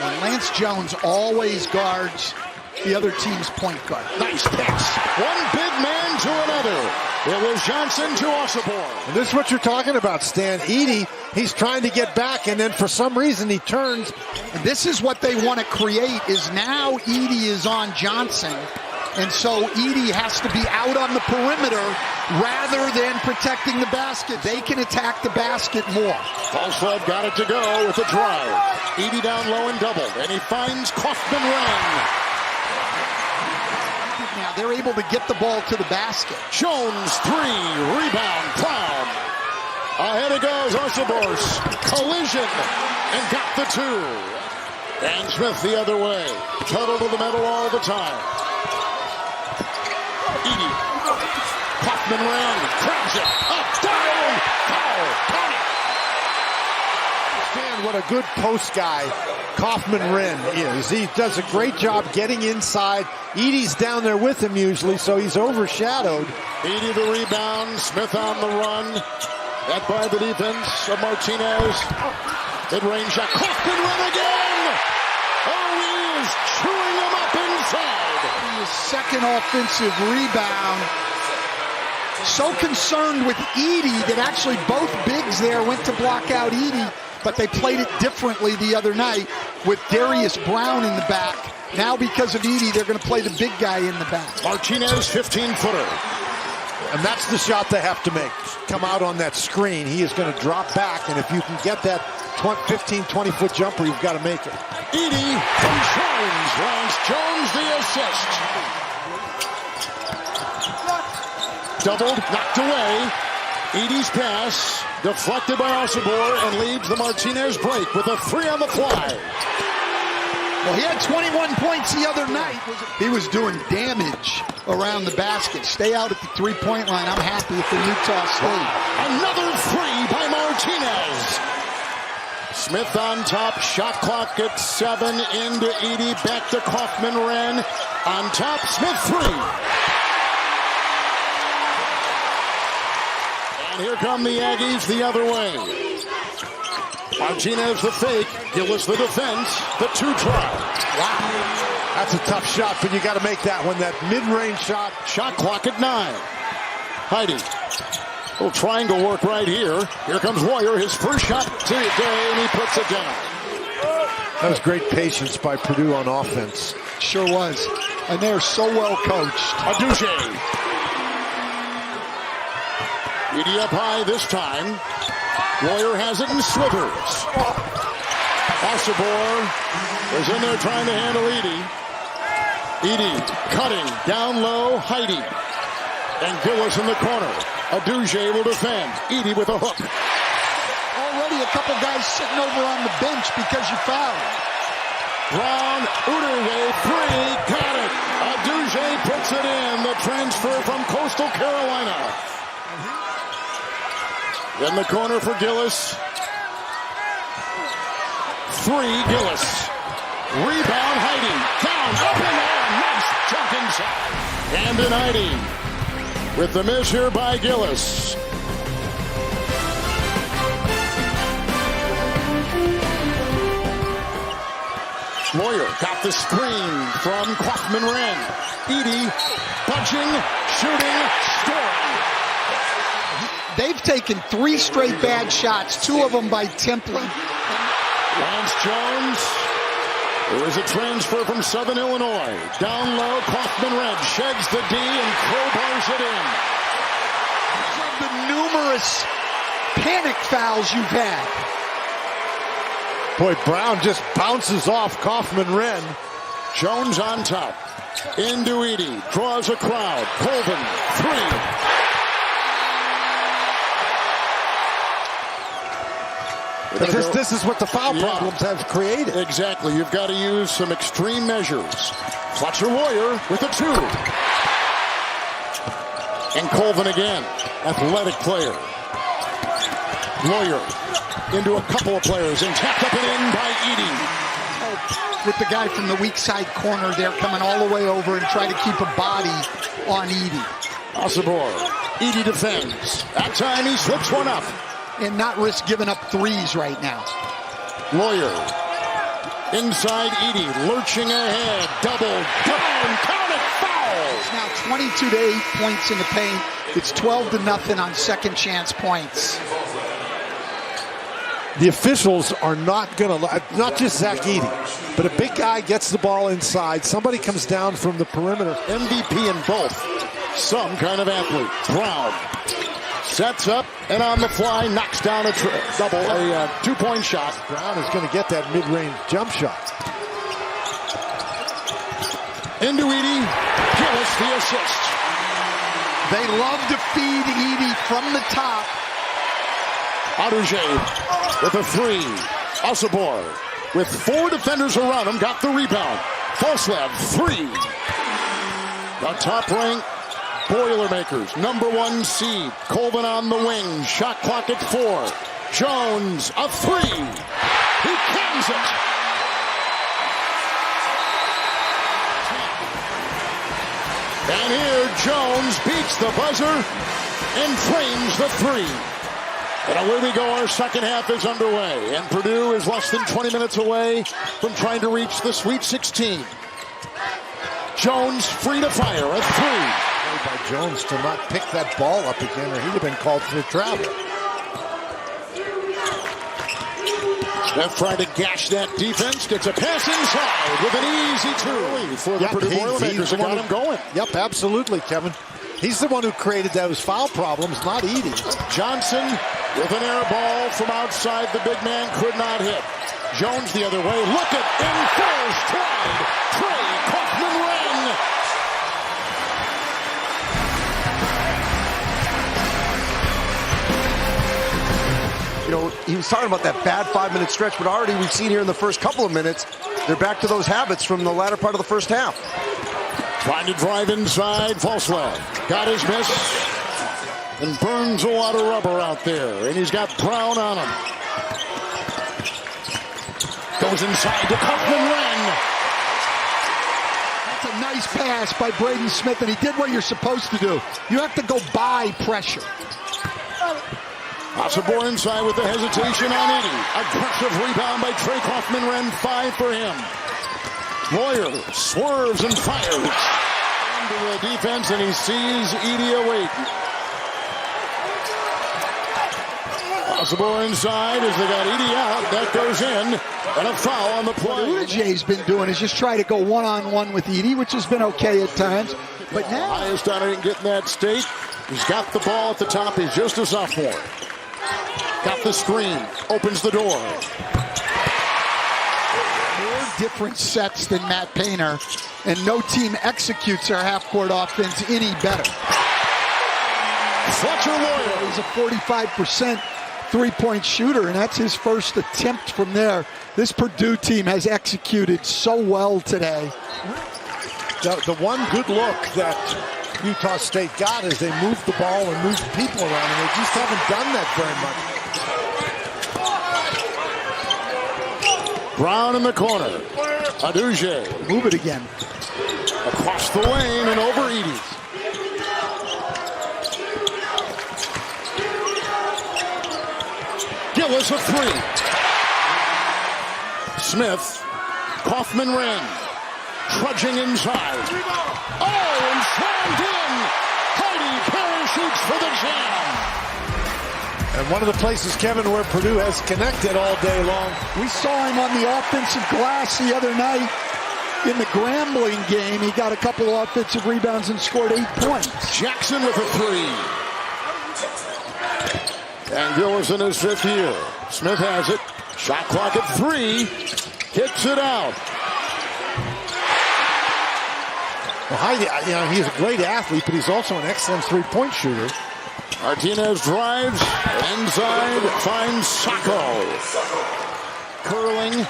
And Lance Jones always guards the other team's point guard. Nice pass. One big man to another. It was Johnson to Osibor. And this is what you're talking about, Stan. Edey, he's trying to get back, and then for some reason he turns. And this is what they want to create, is now Edey is on Johnson. And so Edey has to be out on the perimeter rather than protecting the basket. They can attack the basket more. Falslove got it to go with a drive. Edey down low and doubled, and he finds Kaufman-Renn. Now they're able to get the ball to the basket. Jones, 3, rebound, Brown. Ahead it goes, Osibor, collision, and got the 2. And Smith the other way, pedal to the metal all the time. Edey, Kaufman-Renn, grabs it, up, down, foul, count it. Stan, what a good post guy Kaufman-Renn is. He does a great job getting inside. Edey's down there with him usually, so he's overshadowed. Edey the rebound, Smith on the run. That by the defense of Martinez. Mid-range shot, Kaufman-Renn again! Oh, he is chewing him up inside. His second offensive rebound. So concerned with Edey that actually both bigs there went to block out Edey, but they played it differently the other night with Darius Brown in the back. Now because of Edey, they're going to play the big guy in the back. Martinez, 15-footer. And that's the shot they have to make. Come out on that screen. He is going to drop back, and if you can get that 15, 20-foot jumper, you've got to make it. Edey from Jones. Lance Jones the assist. Doubled, knocked away. Edey's pass, deflected by Osibor, and leads the Martinez break with a 3 on the fly. Well, he had 21 points the other night. He was doing damage around the basket. Stay out at the three-point line. I'm happy for Utah State. Another 3 by Martinez. Smith on top, shot clock at 7, into Edey, back to Kaufman-Renn. On top, Smith 3. And here come the Aggies the other way. Martinez the fake, Gillis the defense, the 2 try. Wow. That's a tough shot, but you got to make that one. That mid-range shot. Shot clock at 9. Edey. Little triangle work right here. Here comes Warrior, his first shot today, and he puts it down. That was great patience by Purdue on offense. Sure was. And they're so well coached. Adouche. Edey up high this time. Warrior has it and slithers. Osibor is in there trying to handle Edey. Edey cutting down low, Edey. And Gillis in the corner. Adouche will defend. Edey with a hook. Already a couple guys sitting over on the bench because you fouled. Brown, Udurway, 3, got it. Adouche puts it in. The transfer from Coastal Carolina. In the corner for Gillis. 3, Gillis. Rebound, Edey. Down, up and down. Nice jump inside. And in Edey. With the miss here by Gillis. Warrior got the screen from Kaufman-Renn. Edey punching, shooting, scoring. They've taken 3 straight bad shots, 2 of them by Templin. Lance Jones. There is a transfer from Southern Illinois. Down low, Kaufman-Renn sheds the D and crowbars it in. The numerous panic fouls you've had. Boy, Brown just bounces off Kaufman-Renn. Jones on top. Into Edey. Draws a crowd. Colvin, 3. This is what the foul problems have created. Exactly. You've got to use some extreme measures. Fletcher Warrior with a 2. And Colvin again. Athletic player. Warrior into a couple of players and tapped up and in by Edey. With the guy from the weak side corner there coming all the way over and try to keep a body on Edey. Osibor. Edey defends. That time he slips one up. And not risk giving up 3s right now. Warrior. Inside Edey, lurching ahead, double, down, count it, foul! It's now 22 to 8 points in the paint. It's 12-0 on second chance points. The officials are not going to, not just Zach Edey, but a big guy gets the ball inside. Somebody comes down from the perimeter. MVP in both. Some kind of athlete. Brown sets up and on the fly knocks down a two-point shot. Brown is going to get that mid-range jump shot. Into Edey. Gillis the assist. They love to feed Edey from the top. Edey with a three. Asabor with 4 defenders around him got the rebound. Falslev, 3. The top-ranked Boilermakers, #1 seed. Colvin on the wing. Shot clock at 4. Jones, a 3. He cans it. And here Jones beats the buzzer and frames the 3. And away we go. Our second half is underway. And Purdue is less than 20 minutes away from trying to reach the Sweet 16. Jones free to fire at 3. By Jones to not pick that ball up again, or he'd have been called for travel. Smith trying to gash that defense. Gets a pass inside with an easy 2 for the Purdue Boilermakers to get him going. Yep, absolutely, Kevin. He's the one who created those foul problems, not Edey. Johnson with an air ball from outside. The big man could not hit. Jones the other way. Look at in full stride. Trey Kaufman-Renn. You know, he was talking about that bad 5-minute stretch, but already we've seen here in the first couple of minutes, they're back to those habits from the latter part of the first half. Trying to drive inside, Falswell. Got his miss. And burns a lot of rubber out there. And he's got Brown on him. Goes inside to Kaufman-Renn. That's a nice pass by Braden Smith, and he did what you're supposed to do. You have to go by pressure. Asabor inside with the hesitation on Edey. Aggressive rebound by Trey Kaufman-Renn. 5 for him. Moyer swerves and fires into the defense, and he sees Edey awaiting. Asabor inside as they got Edey out. That goes in, and a foul on the play. What Udaj's been doing is just try to go one-on-one with Edey, which has been okay at times. But now, highest on it, get in that state. He's got the ball at the top. He's just a sophomore. Got the screen. Opens the door. More different sets than Matt Painter, and no team executes their half-court offense any better. Fletcher Loyer. He's a 45% three-point shooter, and that's his first attempt from there. This Purdue team has executed so well today. The one good look that Utah State got is they moved the ball and moved people around, and they just haven't done that very much. Brown in the corner. Edey. Move it again. Across the lane and over Edey. Gillis a 3. Smith. Kaufman-Renn. Trudging inside. Oh, and slammed in. Heidi parachutes for the jam. And one of the places, Kevin, where Purdue has connected all day long. We saw him on the offensive glass the other night in the Grambling game. He got a couple of offensive rebounds and scored 8 points. Jackson with a 3. And Gillis in his 5th year. Smith has it. Shot clock at 3. Kicks it out. Well, Heidi, you know, he's a great athlete, but he's also an excellent three-point shooter. Martinez drives. Inside. Finds Sacco. Curling.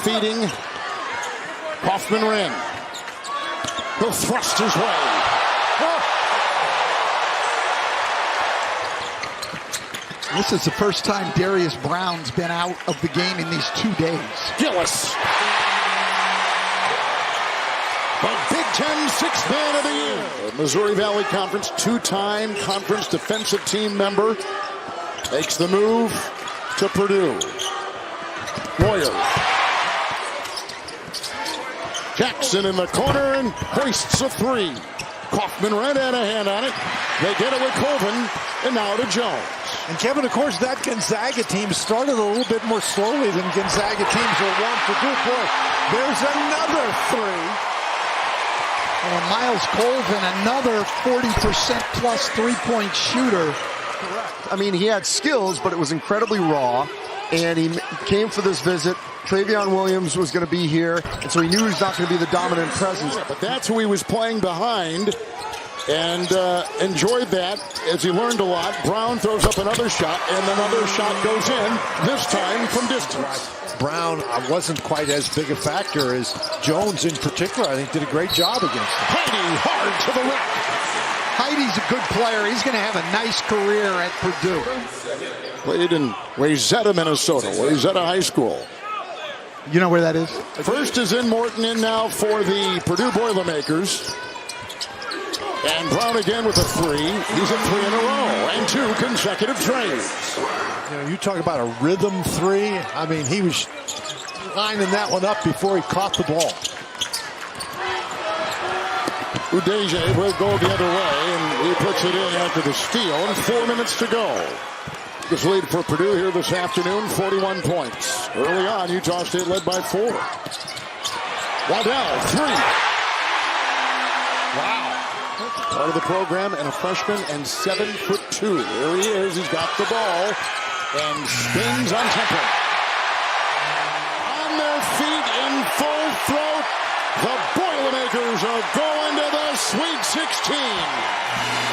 Feeding. Kaufman-Renn. He'll thrust his way. This is the first time Darius Brown's been out of the game in these 2 days. Gillis. The Big Ten 6th Man of the Year. Missouri Valley Conference, 2-time conference defensive team member. Makes the move to Purdue. Moyer. Jackson in the corner and hoists a three. Kaufman right out of hand on it. They get it with Colvin, and now to Jones. And Kevin, of course, that Gonzaga team started a little bit more slowly than Gonzaga teams are wont to do. Boy, there's another three. And Miles Colvin, another 40% plus three-point shooter. Correct. I mean, he had skills, but it was incredibly raw. And he came for this visit. Travion Williams was going to be here, and so he knew he was not going to be the dominant presence. But that's who he was playing behind, and enjoyed that as he learned a lot. Brown throws up another shot, and another shot goes in, this time from distance. Brown wasn't quite as big a factor as Jones in particular. I think did a great job against him. Edey hard to the rack. Heidi's a good player. He's going to have a nice career at Purdue. Played in Wayzata, Minnesota, Wayzata High School. You know where that is? First is in Morton in now for the Purdue Boilermakers. And Brown again with a three. He's at three in a row and two consecutive trades. You know, you talk about a rhythm three. I mean, he was lining that one up before he caught the ball. Udeze will go the other way, and he puts it in after the steal, and 4 minutes to go. This lead for Purdue here this afternoon, 41 points. Early on, Utah State led by 4. Waddell, three. Wow. Part of the program, and a freshman, and 7'2". There he is. He's got the ball and spins on Temple. On their feet in full throat, the Boilermakers are going to the Sweet 16.